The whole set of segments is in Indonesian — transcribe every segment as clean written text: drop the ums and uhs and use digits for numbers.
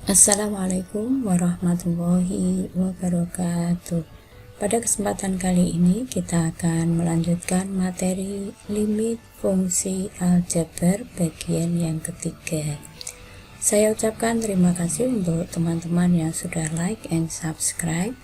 Assalamualaikum warahmatullahi wabarakatuh. Pada kesempatan kali ini kita akan melanjutkan materi limit fungsi aljabar bagian yang ketiga. Saya ucapkan terima kasih untuk teman-teman yang sudah like and subscribe.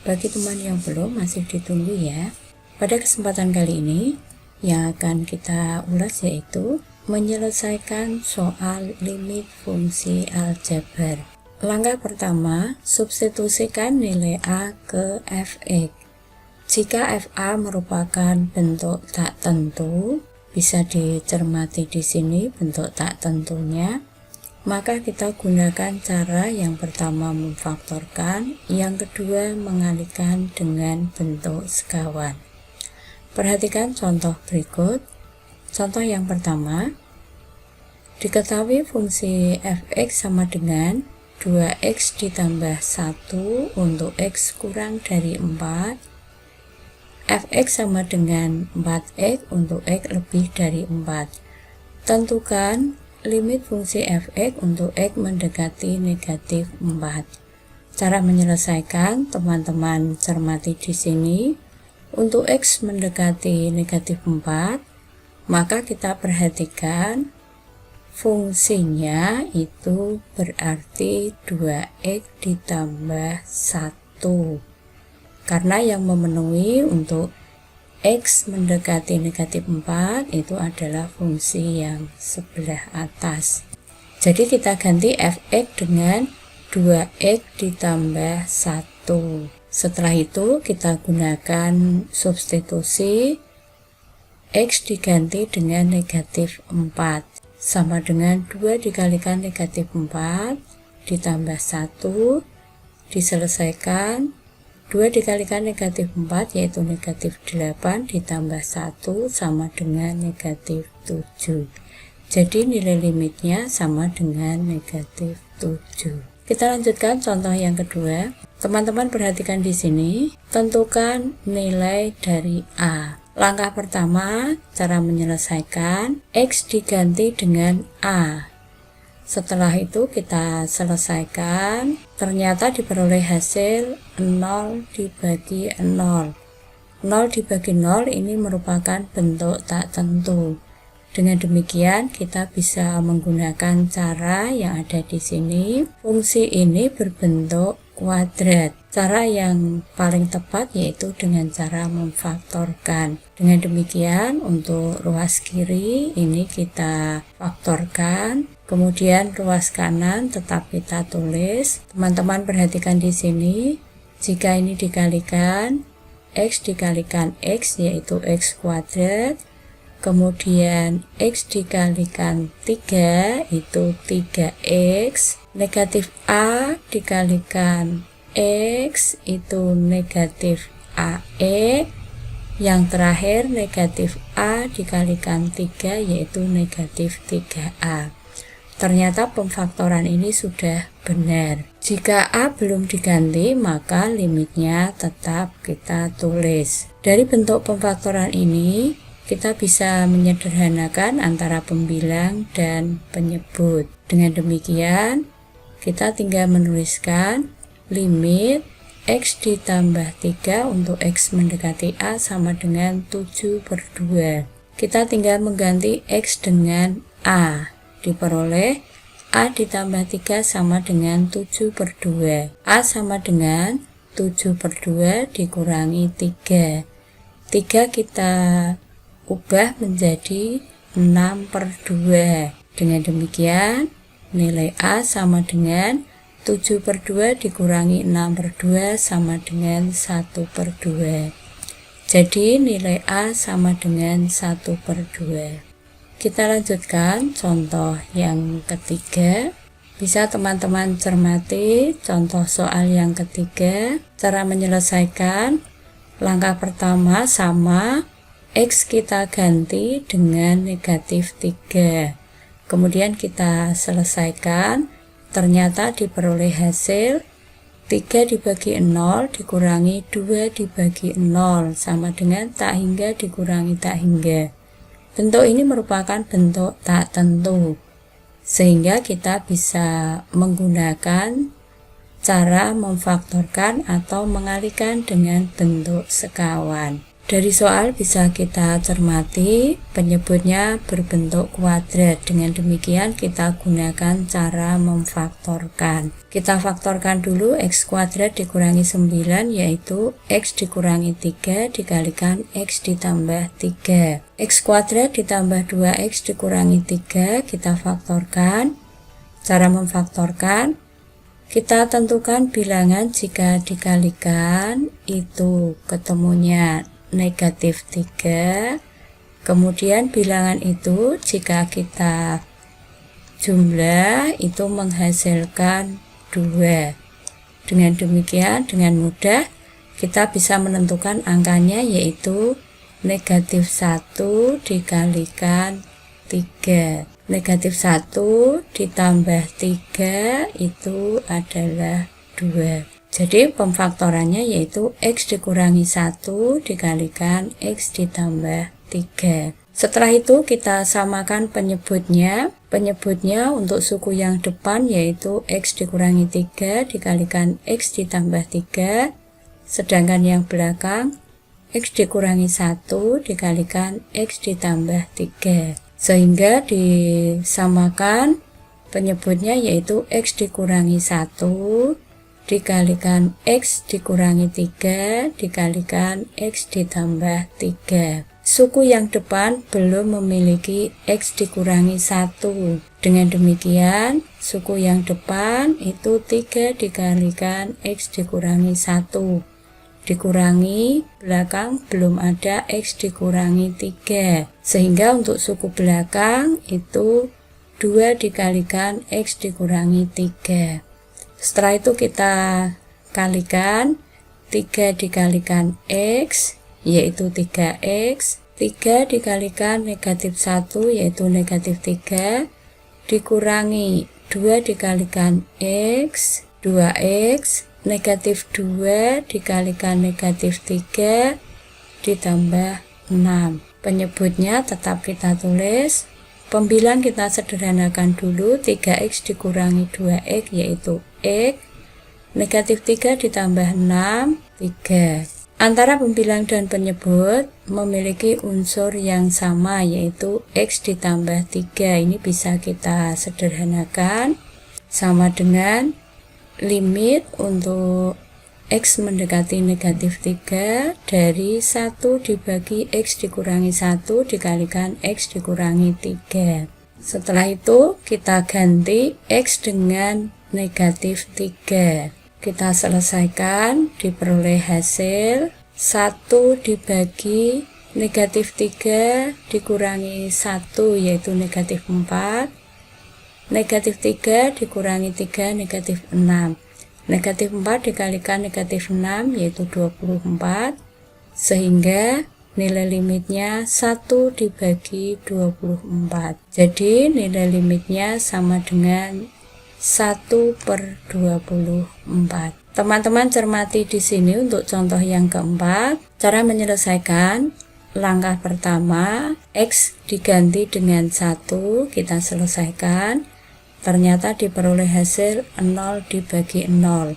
Bagi teman yang belum, masih ditunggu ya. Pada kesempatan kali ini yang akan kita ulas yaitu menyelesaikan soal limit fungsi aljabar. Langkah pertama, substitusikan nilai A ke Fx. Jika Fa merupakan bentuk tak tentu, bisa dicermati di sini bentuk tak tentunya, maka kita gunakan cara yang pertama memfaktorkan, yang kedua mengalihkan dengan bentuk sekawan. Perhatikan contoh berikut. Contoh yang pertama, diketahui fungsi Fx sama dengan 2x ditambah 1 untuk x kurang dari 4, Fx sama dengan 4x untuk x lebih dari 4. Tentukan limit fungsi Fx untuk x mendekati negatif 4. Cara menyelesaikan, teman-teman cermati di sini. Untuk x mendekati negatif 4, maka kita perhatikan fungsinya itu berarti 2x ditambah 1. Karena yang memenuhi untuk x mendekati negatif 4 itu adalah fungsi yang sebelah atas. Jadi kita ganti Fx dengan 2x ditambah 1. Setelah itu kita gunakan substitusi, x diganti dengan negatif 4 sama dengan 2 dikalikan negatif 4 ditambah 1 diselesaikan. 2 dikalikan negatif 4 yaitu negatif 8 ditambah 1 sama dengan negatif 7. Jadi nilai limitnya sama dengan negatif 7. Kita lanjutkan contoh yang kedua. Teman-teman perhatikan di sini, tentukan nilai dari A. Langkah pertama, cara menyelesaikan, x diganti dengan A. Setelah itu kita selesaikan, ternyata diperoleh hasil 0 dibagi 0. 0 dibagi 0 ini merupakan bentuk tak tentu. Dengan demikian kita bisa menggunakan cara yang ada di sini. Fungsi ini berbentuk kuadrat. Cara yang paling tepat yaitu dengan cara memfaktorkan. Dengan demikian untuk ruas kiri ini kita faktorkan. Kemudian ruas kanan tetap kita tulis. Teman-teman perhatikan di sini. Jika ini dikalikan, x dikalikan x yaitu x kuadrat. Kemudian x dikalikan 3 itu 3x, negatif a dikalikan x itu negatif ax, yang terakhir negatif a dikalikan 3 yaitu negatif 3a. Ternyata pemfaktoran ini sudah benar. Jika a belum diganti, maka limitnya tetap kita tulis. Dari bentuk pemfaktoran ini, kita bisa menyederhanakan antara pembilang dan penyebut. Dengan demikian, kita tinggal menuliskan limit x ditambah 3 untuk x mendekati A sama dengan 7/2. Kita tinggal mengganti x dengan A. Diperoleh A ditambah 3 sama dengan 7/2. A sama dengan 7/2 dikurangi 3. 3 kita ubah menjadi 6/2. Dengan demikian, nilai A sama dengan 7/2 dikurangi 6/2 sama dengan 1/2. Jadi nilai A sama dengan 1/2. Kita lanjutkan contoh yang ketiga. Bisa teman-teman cermati contoh soal yang ketiga. Cara menyelesaikan, langkah pertama sama, x kita ganti dengan negatif 3. Kemudian kita selesaikan, ternyata diperoleh hasil 3 dibagi 0 dikurangi 2 dibagi 0 sama dengan tak hingga dikurangi tak hingga. Bentuk ini merupakan bentuk tak tentu. sehingga kita bisa menggunakan cara memfaktorkan atau mengalihkan dengan bentuk sekawan. Dari soal bisa kita cermati penyebutnya berbentuk kuadrat. Dengan demikian kita gunakan cara memfaktorkan. Kita faktorkan dulu x kuadrat dikurangi 9, yaitu x dikurangi 3 dikalikan x ditambah 3. X kuadrat ditambah 2x dikurangi 3 kita faktorkan. Cara memfaktorkan, kita tentukan bilangan jika dikalikan itu ketemunya negatif 3. Kemudian bilangan itu jika kita jumlah itu menghasilkan 2. Dengan demikian dengan mudah kita bisa menentukan angkanya, yaitu negatif 1 dikalikan 3. Negatif 1 ditambah 3 itu adalah 2. Jadi pemfaktorannya yaitu x dikurangi 1 dikalikan x ditambah 3. Setelah itu kita samakan penyebutnya. Penyebutnya untuk suku yang depan yaitu x dikurangi 3 dikalikan x ditambah 3. Sedangkan yang belakang x dikurangi 1 dikalikan x ditambah 3. Sehingga disamakan penyebutnya yaitu x dikurangi 1 dikalikan x dikurangi 3 dikalikan x ditambah 3. Suku yang depan belum memiliki x dikurangi 1. Dengan demikian suku yang depan itu 3 dikalikan x dikurangi 1 dikurangi belakang belum ada x dikurangi 3. Sehingga untuk suku belakang itu 2 dikalikan x dikurangi 3. Setelah itu kita kalikan 3 dikalikan x yaitu 3x, 3 dikalikan negatif 1 yaitu negatif 3 dikurangi 2 dikalikan x, 2x, negatif 2 dikalikan negatif 3 ditambah 6. Penyebutnya tetap kita tulis. Pembilang kita sederhanakan dulu, 3x dikurangi 2x yaitu x, negatif 3 ditambah 6, 3. Antara pembilang dan penyebut memiliki unsur yang sama yaitu x ditambah 3. Ini bisa kita sederhanakan sama dengan limit untuk x mendekati negatif 3 dari 1 dibagi x dikurangi 1 dikalikan x dikurangi 3. Setelah itu kita ganti x dengan negatif 3. Kita selesaikan, diperoleh hasil 1 dibagi negatif 3 dikurangi 1 yaitu negatif 4. Negatif 3 dikurangi 3 negatif 6. Negatif 4 dikalikan negatif 6 yaitu 24, sehingga nilai limitnya 1 dibagi 24. Jadi nilai limitnya sama dengan 1/24. Teman-teman cermati di sini untuk contoh yang keempat. Cara menyelesaikan, langkah pertama x diganti dengan 1, kita selesaikan. Ternyata diperoleh hasil 0 dibagi 0.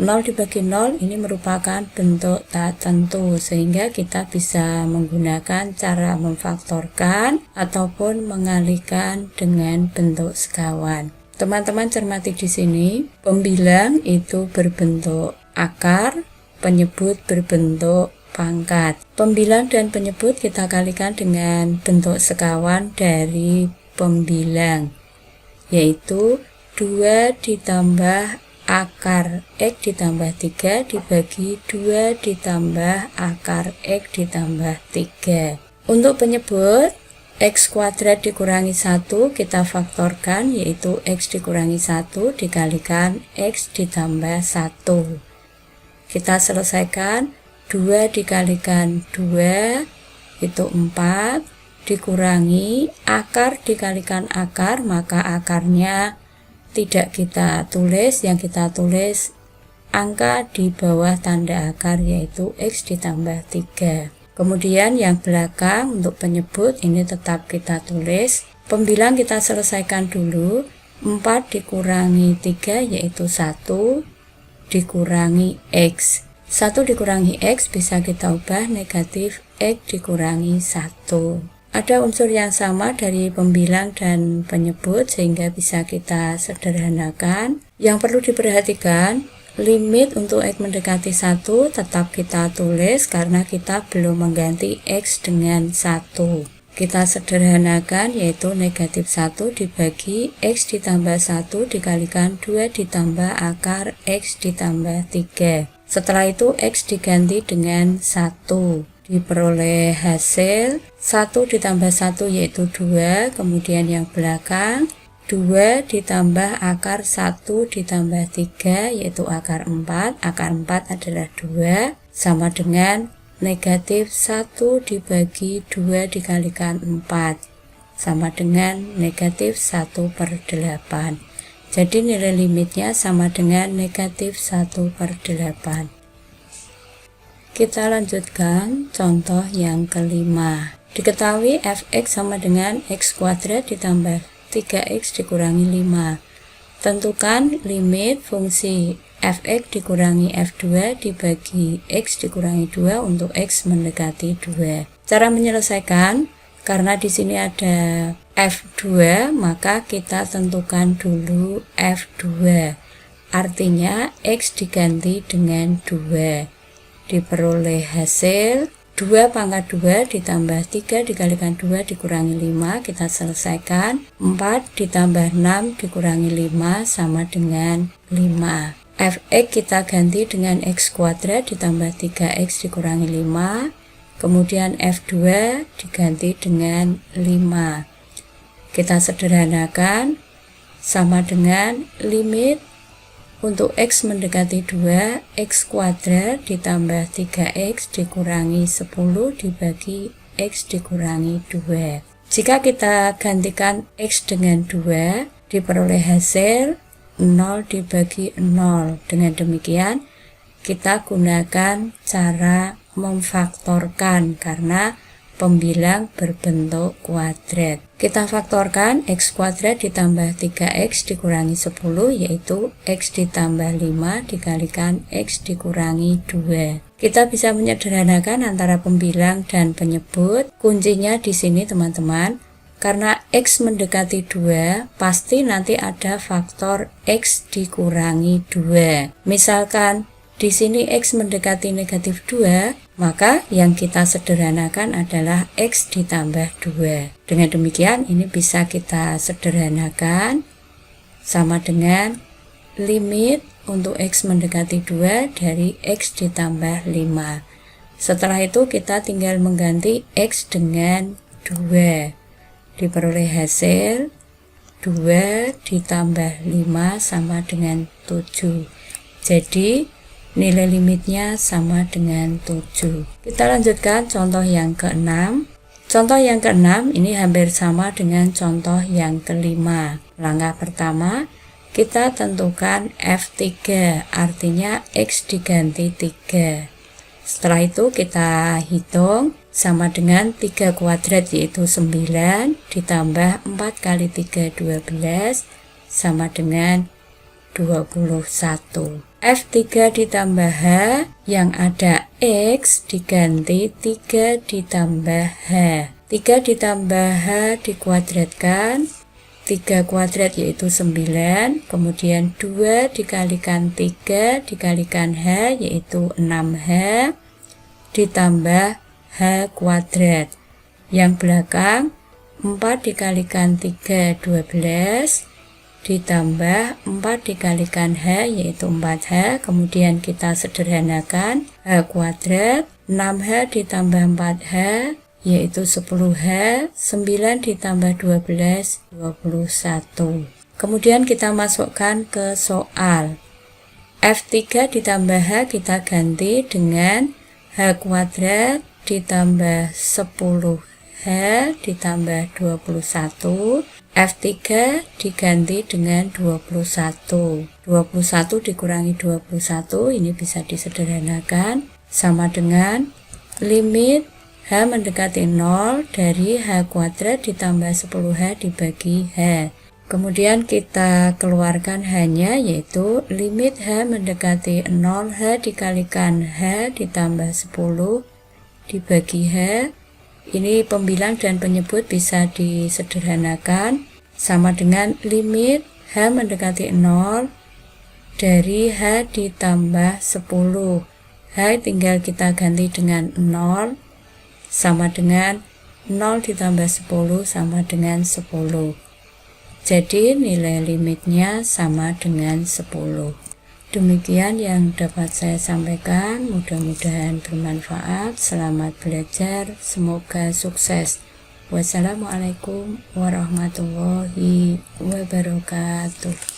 0 dibagi 0 ini merupakan bentuk tak tentu, sehingga kita bisa menggunakan cara memfaktorkan ataupun mengalihkan dengan bentuk sekawan. Teman-teman cermati di sini, pembilang itu berbentuk akar, penyebut berbentuk pangkat. Pembilang dan penyebut kita kalikan dengan bentuk sekawan dari pembilang, yaitu 2 ditambah akar x ditambah 3 dibagi 2 ditambah akar x ditambah 3. Untuk penyebut, x kuadrat dikurangi 1 kita faktorkan, yaitu x dikurangi 1 dikalikan x ditambah 1. Kita selesaikan, 2 dikalikan 2 itu 4, dikurangi akar dikalikan akar, maka akarnya tidak kita tulis, yang kita tulis angka di bawah tanda akar yaitu x ditambah 3. Kemudian yang belakang untuk penyebut ini tetap kita tulis Pembilang kita selesaikan dulu. 4 dikurangi 3 yaitu 1 dikurangi X. 1 dikurangi X bisa kita ubah negatif X dikurangi 1. Ada unsur yang sama dari pembilang dan penyebut sehingga bisa kita sederhanakan. Yang perlu diperhatikan, limit untuk X mendekati 1 tetap kita tulis karena kita belum mengganti X dengan 1. Kita sederhanakan yaitu negatif 1 dibagi X ditambah 1 dikalikan 2 ditambah akar X ditambah 3. Setelah itu X diganti dengan 1. Diperoleh hasil 1 ditambah 1 yaitu 2. Kemudian yang belakang 2 ditambah akar 1 ditambah 3 yaitu akar 4. Akar 4 adalah 2 sama dengan negatif 1 dibagi 2 dikalikan 4 sama dengan negatif 1/8. Jadi nilai limitnya sama dengan negatif 1/8. Kita lanjutkan contoh yang kelima. Diketahui fx sama dengan x kuadrat ditambah 3x dikurangi 5. Tentukan limit fungsi fx dikurangi f2 dibagi x dikurangi 2 untuk x mendekati 2. Cara menyelesaikan, karena di sini ada f2, maka kita tentukan dulu f2. Artinya x diganti dengan 2. Diperoleh hasil 2 pangkat 2 ditambah 3 dikalikan 2 dikurangi 5, kita selesaikan. 4 ditambah 6 dikurangi 5 sama dengan 5. Fx kita ganti dengan x kuadrat ditambah 3x dikurangi 5. Kemudian f2 diganti dengan 5. Kita sederhanakan sama dengan limit untuk x mendekati 2, x kuadrat ditambah 3x dikurangi 10 dibagi x dikurangi 2. Jika kita gantikan x dengan 2, diperoleh hasil 0 dibagi 0. Dengan demikian, kita gunakan cara memfaktorkan karena pembilang berbentuk kuadrat. Kita faktorkan x kuadrat ditambah 3x dikurangi 10 yaitu x ditambah 5 dikalikan x dikurangi 2. Kita bisa menyederhanakan antara pembilang dan penyebut. Kuncinya di sini teman-teman, karena x mendekati 2 pasti nanti ada faktor x dikurangi 2. Misalkan di sini x mendekati negatif 2, maka yang kita sederhanakan adalah x ditambah 2. Dengan demikian ini bisa kita sederhanakan sama dengan limit untuk x mendekati 2 dari x ditambah 5. Setelah itu kita tinggal mengganti x dengan 2. Diperoleh hasil 2 ditambah 5 sama dengan 7. Jadi nilai limitnya sama dengan 7. Kita lanjutkan contoh yang ke-6. Contoh yang ke-6 ini hampir sama dengan contoh yang kelima. Langkah pertama, kita tentukan F3, artinya X diganti 3. Setelah itu kita hitung sama dengan 3 kuadrat yaitu 9 ditambah 4 kali 3 12 sama dengan 21. F3 ditambah H yang ada X diganti 3 ditambah H. 3 ditambah H dikuadratkan 3 kuadrat yaitu 9, kemudian 2 dikalikan 3 dikalikan H yaitu 6H ditambah H kuadrat. Yang belakang 4 dikalikan 3 12 ditambah 4 dikalikan H yaitu 4H, kemudian kita sederhanakan H kuadrat, 6H ditambah 4H yaitu 10H, 9 ditambah 12 21. Kemudian kita masukkan ke soal. F3 ditambah H kita ganti dengan H kuadrat ditambah 10H ditambah 21. F3 diganti dengan 21. 21 dikurangi 21 ini bisa disederhanakan sama dengan limit H mendekati 0 dari H kuadrat ditambah 10H dibagi H. Kemudian kita keluarkan H-nya, yaitu limit H mendekati 0, H dikalikan H ditambah 10 dibagi H. Ini pembilang dan penyebut bisa disederhanakan, sama dengan limit H mendekati 0 dari H ditambah 10. H tinggal kita ganti dengan 0, sama dengan 0 ditambah 10 sama dengan 10. Jadi nilai limitnya sama dengan 10. Demikian yang dapat saya sampaikan, mudah-mudahan bermanfaat. Selamat belajar, semoga sukses. Wassalamualaikum warahmatullahi wabarakatuh.